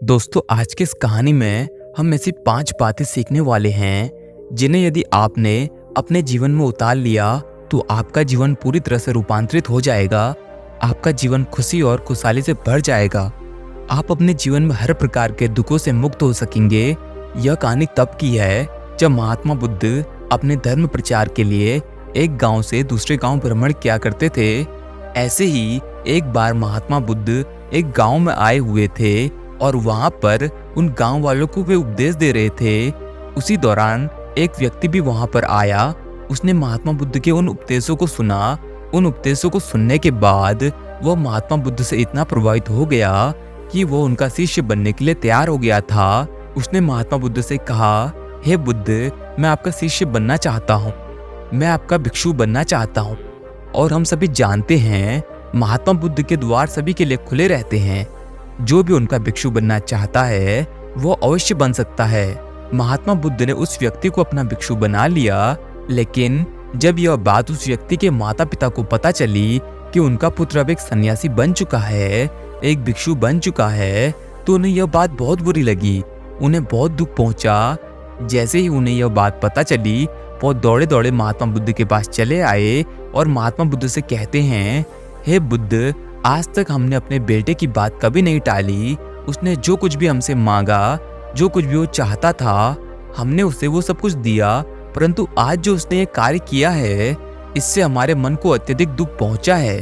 दोस्तों, आज की इस कहानी में हम ऐसी 5 बातें सीखने वाले हैं जिन्हें यदि आपने अपने जीवन में उतार लिया तो आपका जीवन पूरी तरह से रूपांतरित हो जाएगा। आपका जीवन खुशी और खुशहाली से भर जाएगा। आप अपने जीवन में हर प्रकार के दुखों से मुक्त हो सकेंगे। यह कहानी तब की है जब महात्मा बुद्ध अपने धर्म प्रचार के लिए एक गांव से दूसरे गांव भ्रमण किया करते थे। ऐसे ही एक बार महात्मा बुद्ध एक गांव में आए हुए थे और वहां पर उन गांव वालों को वे उपदेश दे रहे थे। उसी दौरान एक व्यक्ति भी वहां पर आया। उसने महात्मा बुद्ध के उन उपदेशों को सुना। उन उपदेशों को सुनने के बाद वह महात्मा बुद्ध से इतना प्रभावित हो गया कि वो उनका शिष्य बनने के लिए तैयार हो गया था। उसने महात्मा बुद्ध से कहा, हे बुद्ध, मैं आपका शिष्य बनना चाहता हूँ, मैं आपका भिक्षु बनना चाहता हूँ। और हम सभी जानते हैं महात्मा बुद्ध के द्वार सभी के लिए खुले रहते हैं। जो भी उनका भिक्षु बनना चाहता है वो अवश्य बन सकता है। महात्मा बुद्ध ने उस व्यक्ति को अपना भिक्षु बना लिया, लेकिन जब यह बात उस व्यक्ति के माता पिता को पता चली कि उनका पुत्र अब एक सन्यासी बन चुका है, एक भिक्षु बन चुका है, तो उन्हें यह बात बहुत बुरी लगी। उन्हें बहुत दुख पहुंचा। जैसे ही उन्हें यह बात पता चली वो दौड़े दौड़े महात्मा बुद्ध के पास चले आए और महात्मा बुद्ध से कहते हैं, हे बुद्ध, आज तक हमने अपने बेटे की बात कभी नहीं टाली। उसने जो कुछ भी हमसे मांगा, जो कुछ भी वो चाहता था, हमने उसे वो सब कुछ दिया। परंतु आज जो उसने ये कार्य किया है, इससे हमारे मन को अत्यधिक दुख पहुंचा है।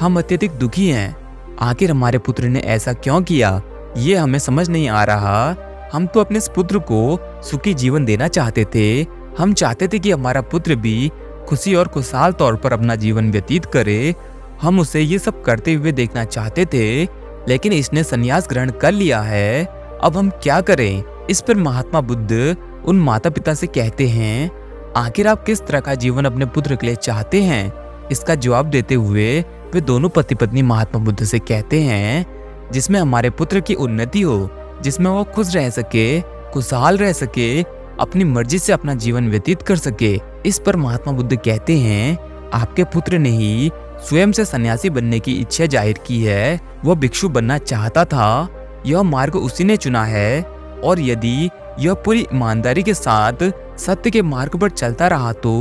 हम अत्यधिक दुखी हैं। आखिर हमारे पुत्र ने ऐसा क्यों किया, ये हमें समझ नहीं आ रहा। हम तो अपने इस पुत्र को सुखी जीवन देना चाहते थे। हम चाहते थे कि हमारा पुत्र भी खुशी और खुशहाल तौर पर अपना जीवन व्यतीत करे। हम उसे ये सब करते हुए देखना चाहते थे, लेकिन इसने संन्यास ग्रहण कर लिया है। अब हम क्या करें? इस पर महात्मा बुद्ध उन माता पिता से कहते हैं, आखिर आप किस तरह का जीवन अपने पुत्र के लिए चाहते हैं? इसका जवाब देते हुए वे दोनों पति पत्नी महात्मा बुद्ध से कहते हैं, जिसमें हमारे पुत्र की उन्नति हो, जिसमें वो खुश रह सके, खुशहाल रह सके, अपनी मर्जी से अपना जीवन व्यतीत कर सके। इस पर महात्मा बुद्ध कहते हैं, आपके पुत्र ने ही स्वयं से सन्यासी बनने की इच्छा जाहिर की है। वह भिक्षु बनना चाहता था। यह मार्ग उसी ने चुना है, और यदि यह पूरी ईमानदारी के साथ सत्य के मार्ग पर चलता रहा तो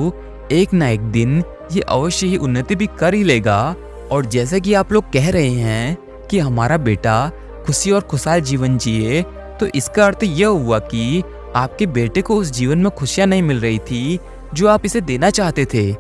एक न एक दिन ये अवश्य ही उन्नति भी कर ही लेगा। और जैसे कि आप लोग कह रहे हैं कि हमारा बेटा खुशी और खुशहाल जीवन जिए, तो इसका अर्थ यह हुआ कि आपके बेटे को उस जीवन में खुशियां नहीं मिल रही थी जो आप इसे देना चाहते थे।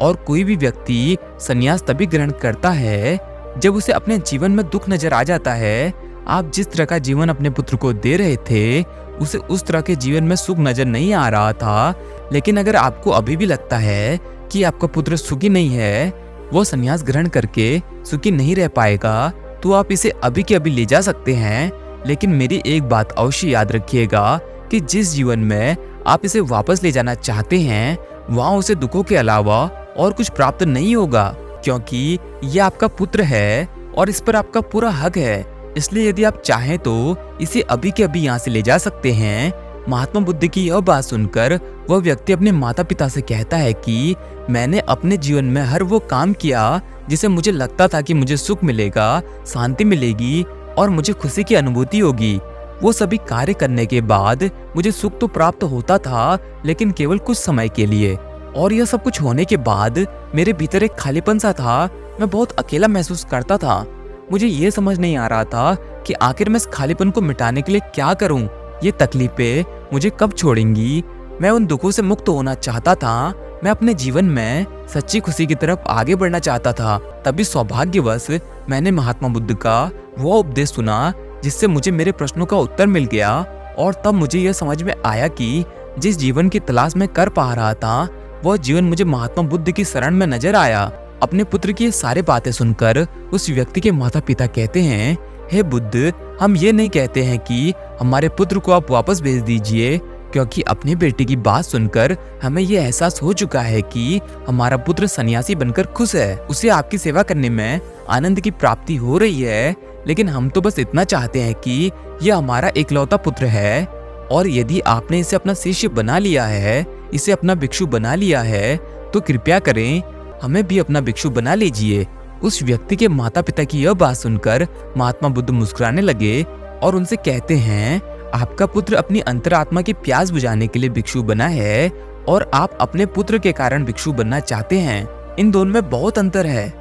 और कोई भी व्यक्ति संन्यास तभी ग्रहण करता है जब उसे अपने जीवन में दुख नजर आ जाता है। आप जिस तरह का जीवन अपने पुत्र को दे रहे थे, उसे उस तरह के जीवन में सुख नजर नहीं आ रहा था। लेकिन अगर आपको अभी भी लगता है कि आपका पुत्र सुखी नहीं है, वो संन्यास ग्रहण करके सुखी नहीं रह पाएगा, तो आप इसे अभी के अभी ले जा सकते हैं। लेकिन मेरी एक बात अवश्य याद रखिएगा कि जिस जीवन में आप इसे वापस ले जाना चाहते हैं, वहाँ उसे दुखों के अलावा और कुछ प्राप्त नहीं होगा, क्योंकि यह आपका पुत्र है और इस पर आपका पूरा हक है। इसलिए यदि आप चाहें तो इसे अभी के अभी यहाँ से ले जा सकते हैं। महात्मा बुद्ध की यह बात सुनकर वह व्यक्ति अपने माता पिता से कहता है कि मैंने अपने जीवन में हर वो काम किया जिसे मुझे लगता था कि मुझे सुख मिलेगा, शांति मिलेगी और मुझे खुशी की अनुभूति होगी। वो सभी कार्य करने के बाद मुझे सुख तो प्राप्त होता था, लेकिन केवल कुछ समय के लिए। और यह सब कुछ होने के बाद मेरे भीतर एक खालीपन सा था। मैं बहुत अकेला महसूस करता था। मुझे ये समझ नहीं आ रहा था कि आखिर मैं इस खालीपन को मिटाने के लिए क्या करूं। ये तकलीफें मुझे कब छोड़ेंगी? मैं उन दुखों से मुक्त होना चाहता था। मैं अपने जीवन में सच्ची खुशी की तरफ आगे बढ़ना चाहता था। तभी सौभाग्यवश मैंने महात्मा बुद्ध का वो उपदेश सुना जिससे मुझे मेरे प्रश्नों का उत्तर मिल गया। और तब मुझे यह समझ में आया कि जिस जीवन की तलाश मैं कर पा रहा था, वह जीवन मुझे महात्मा बुद्ध की शरण में नजर आया। अपने पुत्र की ये सारी बातें सुनकर उस व्यक्ति के माता पिता कहते हैं, हे बुद्ध, हम ये नहीं कहते हैं कि हमारे पुत्र को आप वापस भेज दीजिए, क्योंकि अपने बेटे की बात सुनकर हमें ये एहसास हो चुका है कि हमारा पुत्र सन्यासी बनकर खुश है। उसे आपकी सेवा करने में आनंद की प्राप्ति हो रही है। लेकिन हम तो बस इतना चाहते हैं कि यह हमारा इकलौता पुत्र है, और यदि आपने इसे अपना शिष्य बना लिया है, इसे अपना भिक्षु बना लिया है, तो कृपया करें हमें भी अपना भिक्षु बना लीजिए। उस व्यक्ति के माता पिता की यह बात सुनकर महात्मा बुद्ध मुस्कुराने लगे और उनसे कहते हैं, आपका पुत्र अपनी अंतरात्मा की प्यास बुझाने के लिए भिक्षु बना है और आप अपने पुत्र के कारण भिक्षु बनना चाहते हैं। इन दोनों में बहुत अंतर है।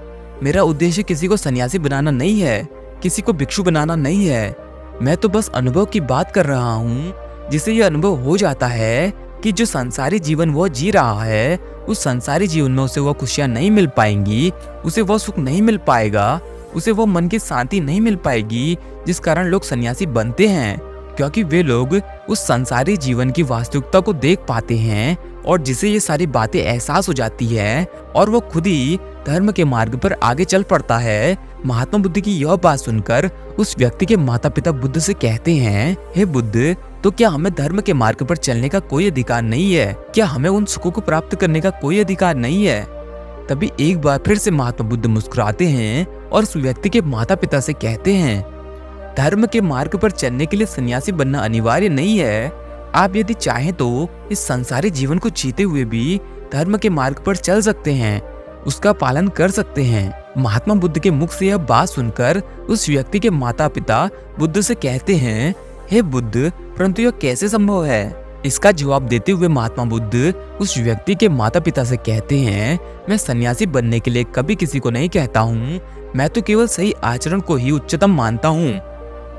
मेरा उद्देश्य किसी को सन्यासी बनाना नहीं है, किसी को भिक्षु बनाना नहीं है। मैं तो बस अनुभव की बात कर रहा हूँ, जिसे यह अनुभव हो जाता है कि जो संसारी जीवन वह जी रहा है, उस संसारी जीवन में उसे वह खुशियाँ नहीं मिल पाएंगी, उसे वह सुख नहीं मिल पाएगा, उसे वह मन की शांति नहीं मिल पाएगी, जिस कारण लोग सन्यासी बनते हैं, क्योंकि वे लोग उस संसारी जीवन की वास्तविकता को देख पाते हैं और जिसे ये सारी बातें एहसास हो जाती है और वो खुद ही धर्म के मार्ग पर आगे चल पड़ता है। महात्मा बुद्ध की यह बात सुनकर उस व्यक्ति के माता पिता बुद्ध से कहते हैं, हे बुद्ध, तो क्या हमें धर्म के मार्ग पर चलने का कोई अधिकार नहीं है? क्या हमें उन सुखों को प्राप्त करने का कोई अधिकार नहीं है? तभी एक बार फिर से महात्मा बुद्ध मुस्कुराते हैं और उस व्यक्ति के माता पिता से कहते हैं, धर्म के मार्ग पर चलने के लिए सन्यासी बनना अनिवार्य नहीं है। आप यदि चाहें तो इस संसारी जीवन को जीते हुए भी धर्म के मार्ग पर चल सकते हैं, उसका पालन कर सकते हैं। महात्मा बुद्ध के मुख से यह बात सुनकर उस व्यक्ति के माता पिता बुद्ध से कहते हैं, हे बुद्ध, परंतु यह कैसे संभव है? इसका जवाब देते हुए महात्मा बुद्ध उस व्यक्ति के माता पिता से कहते हैं, मैं सन्यासी बनने के लिए कभी किसी को नहीं कहता हूँ, मैं तो केवल सही आचरण को ही उच्चतम मानता हूँ।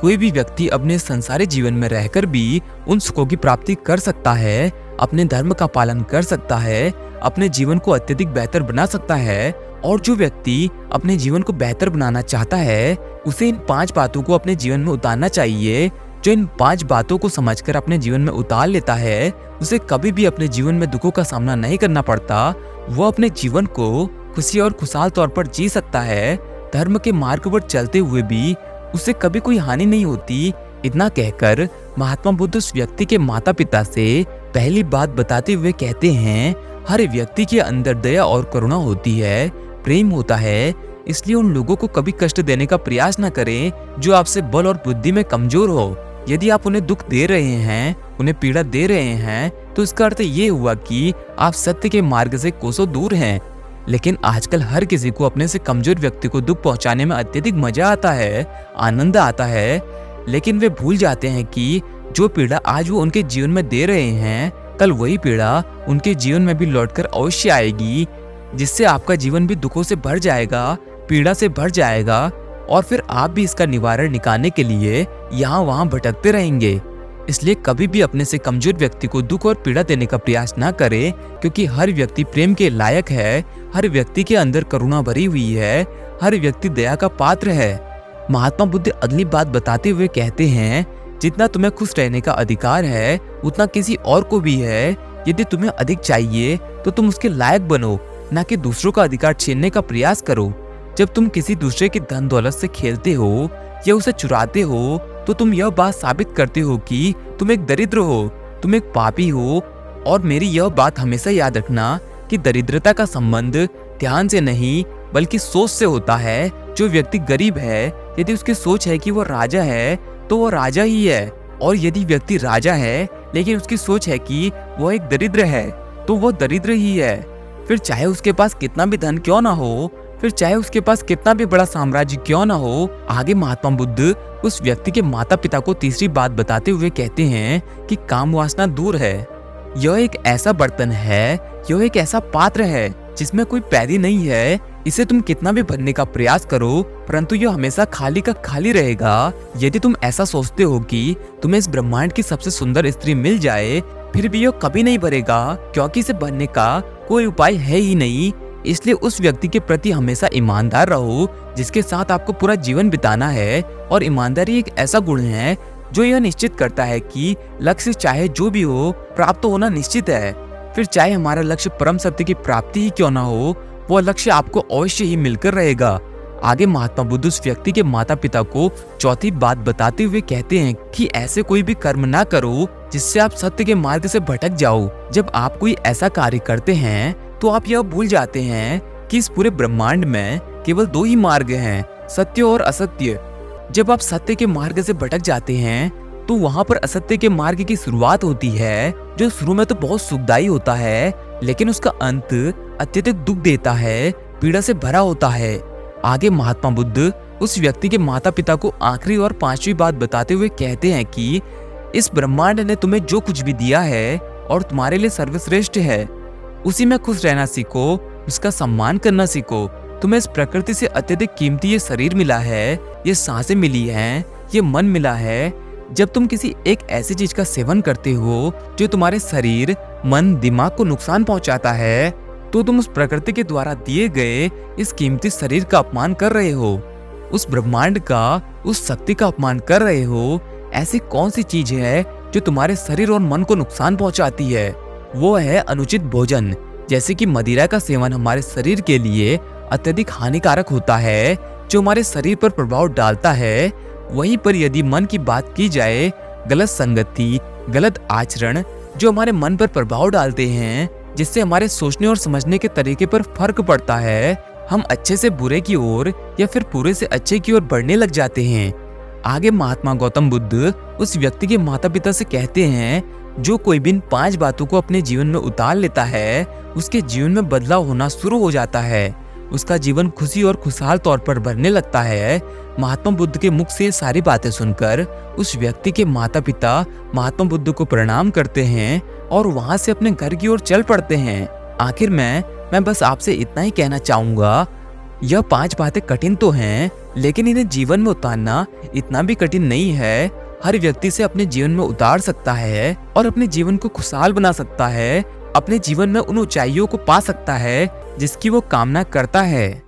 कोई भी व्यक्ति अपने संसारी जीवन में रहकर भी उन सुखों की प्राप्ति कर सकता है, अपने धर्म का पालन कर सकता है, अपने जीवन को अत्यधिक बेहतर बना सकता है। और जो व्यक्ति अपने जीवन को बेहतर बनाना चाहता है, उसे इन 5 बातों को अपने जीवन में उतारना चाहिए। जो इन 5 बातों को समझकर अपने जीवन में उतार लेता है, उसे कभी भी अपने जीवन में दुखों का सामना नहीं करना पड़ता। वो अपने जीवन को खुशी और खुशहाल तौर पर जी सकता है। धर्म के मार्ग पर चलते हुए भी उसे कभी कोई हानि नहीं होती। इतना कहकर महात्मा बुद्ध उस व्यक्ति के माता पिता से पहली बात बताते हुए कहते हैं, हर व्यक्ति के अंदर दया और करुणा होती है, प्रेम होता है, इसलिए उन लोगों को कभी कष्ट देने का प्रयास न करें जो आपसे बल और बुद्धि में कमजोर हो। यदि आप उन्हें दुख दे रहे हैं, उन्हें पीड़ा दे रहे हैं, तो इसका अर्थ ये हुआ कि आप सत्य के मार्ग से कोसों दूर हैं। लेकिन आजकल हर किसी को अपने से कमजोर व्यक्ति को दुख पहुंचाने में अत्यधिक मजा आता है, आनंद आता है, लेकिन वे भूल जाते हैं कि जो पीड़ा आज वो उनके जीवन में दे रहे हैं, कल वही पीड़ा उनके जीवन में भी लौटकर अवश्य आएगी, जिससे आपका जीवन भी दुखों से भर जाएगा, पीड़ा से भर जाएगा, और फिर आप भी इसका निवारण निकालने के लिए यहाँ वहाँ भटकते रहेंगे। इसलिए कभी भी अपने से कमजोर व्यक्ति को दुख और पीड़ा देने का प्रयास ना करें, क्योंकि हर व्यक्ति प्रेम के लायक है, हर व्यक्ति के अंदर करुणा भरी हुई है, हर व्यक्ति दया का पात्र है। महात्मा बुद्ध अगली बात बताते हुए कहते हैं, जितना तुम्हें खुश रहने का अधिकार है, उतना किसी और को भी है। यदि तुम्हें अधिक चाहिए तो तुम उसके लायक बनो, ना कि दूसरों का अधिकार छीनने का प्रयास करो। जब तुम किसी दूसरे की धन दौलत से खेलते हो या उसे चुराते हो, तो तुम यह बात साबित करते हो कि तुम एक दरिद्र हो, तुम एक पापी हो। और मेरी यह बात हमेशा याद रखना कि दरिद्रता का संबंध ध्यान से नहीं बल्कि सोच से होता है। जो व्यक्ति गरीब है, यदि उसकी सोच है कि वो राजा है, तो वो राजा ही है, और यदि व्यक्ति राजा है लेकिन उसकी सोच है कि वो एक दरिद्र है, तो वो दरिद्र ही है। फिर चाहे उसके पास कितना भी धन क्यों ना हो, फिर चाहे उसके पास कितना भी बड़ा साम्राज्य क्यों ना हो। आगे महात्मा बुद्ध उस व्यक्ति के माता पिता को तीसरी बात बताते हुए कहते हैं कि काम वासना दूर है। यह एक ऐसा बर्तन है, यह एक ऐसा पात्र है जिसमें कोई पैदी नहीं है। इसे तुम कितना भी भरने का प्रयास करो, परंतु यह हमेशा खाली का खाली रहेगा। यदि तुम ऐसा सोचते हो कि तुम्हें इस ब्रह्मांड की सबसे सुंदर स्त्री मिल जाए, फिर भी यह कभी नहीं भरेगा, क्योंकि इसे भरने का कोई उपाय है ही नहीं। इसलिए उस व्यक्ति के प्रति हमेशा ईमानदार रहो जिसके साथ आपको पूरा जीवन बिताना है। और ईमानदारी एक ऐसा गुण है जो यह निश्चित करता है कि लक्ष्य चाहे जो भी हो, प्राप्त होना निश्चित है। फिर चाहे हमारा लक्ष्य परम सत्य की प्राप्ति ही क्यों ना हो, वह लक्ष्य आपको अवश्य ही मिलकर रहेगा। आगे महात्मा बुद्ध उस व्यक्ति के माता पिता को चौथी बात बताते हुए कहते हैं कि ऐसे कोई भी कर्म ना करो जिससे आप सत्य के मार्ग से भटक जाओ। जब आप कोई ऐसा कार्य करते हैं तो आप यह भूल जाते हैं कि इस पूरे ब्रह्मांड में केवल 2 ही मार्ग हैं, सत्य और असत्य। जब आप सत्य के मार्ग से भटक जाते हैं तो वहाँ पर असत्य के मार्ग की शुरुआत होती है, जो शुरू में तो बहुत सुखदायी होता है, लेकिन उसका अंत अत्यधिक दुख देता है, पीड़ा से भरा होता है। आगे महात्मा बुद्ध उस व्यक्ति के माता पिता को आखिरी और पांचवी बात बताते हुए कहते हैं कि इस ब्रह्मांड ने तुम्हें जो कुछ भी दिया है और तुम्हारे लिए सर्वश्रेष्ठ है, उसी में खुश रहना सीखो, उसका सम्मान करना सीखो। तुम्हें इस प्रकृति से अत्यधिक कीमती ये शरीर मिला है, ये सांसें मिली हैं, ये मन मिला है। जब तुम किसी एक ऐसी चीज का सेवन करते हो जो तुम्हारे शरीर, मन, दिमाग को नुकसान पहुंचाता है, तो तुम उस प्रकृति के द्वारा दिए गए इस कीमती शरीर का अपमान कर रहे हो, उस ब्रह्मांड का, उस शक्ति का अपमान कर रहे हो। ऐसी कौन सी चीज है जो तुम्हारे शरीर और मन को नुकसान पहुंचाती है? वो है अनुचित भोजन। जैसे कि मदिरा का सेवन हमारे शरीर के लिए अत्यधिक हानिकारक होता है, जो हमारे शरीर पर प्रभाव डालता है। वहीं पर यदि मन की बात की जाए, गलत संगति, गलत आचरण जो हमारे मन पर प्रभाव डालते हैं, जिससे हमारे सोचने और समझने के तरीके पर फर्क पड़ता है, हम अच्छे से बुरे की ओर या फिर बुरे से अच्छे की ओर बढ़ने लग जाते हैं। आगे महात्मा गौतम बुद्ध उस व्यक्ति के माता पिता से कहते हैं, जो कोई भी इन 5 बातों को अपने जीवन में उतार लेता है, उसके जीवन में बदलाव होना शुरू हो जाता है। उसका जीवन खुशी और खुशहाल तौर पर भरने लगता है। महात्मा बुद्ध के मुख से ये सारी बातें सुनकर उस व्यक्ति के माता पिता महात्मा बुद्ध को प्रणाम करते हैं और वहां से अपने घर की ओर चल पड़ते हैं। आखिर मैं बस आपसे इतना ही कहना चाहूंगा, यह 5 बातें कठिन तो हैं, लेकिन इन्हें जीवन में उतारना इतना भी कठिन नहीं है। हर व्यक्ति से अपने जीवन में उतार सकता है और अपने जीवन को खुशहाल बना सकता है, अपने जीवन में उन ऊंचाइयों को पा सकता है जिसकी वो कामना करता है।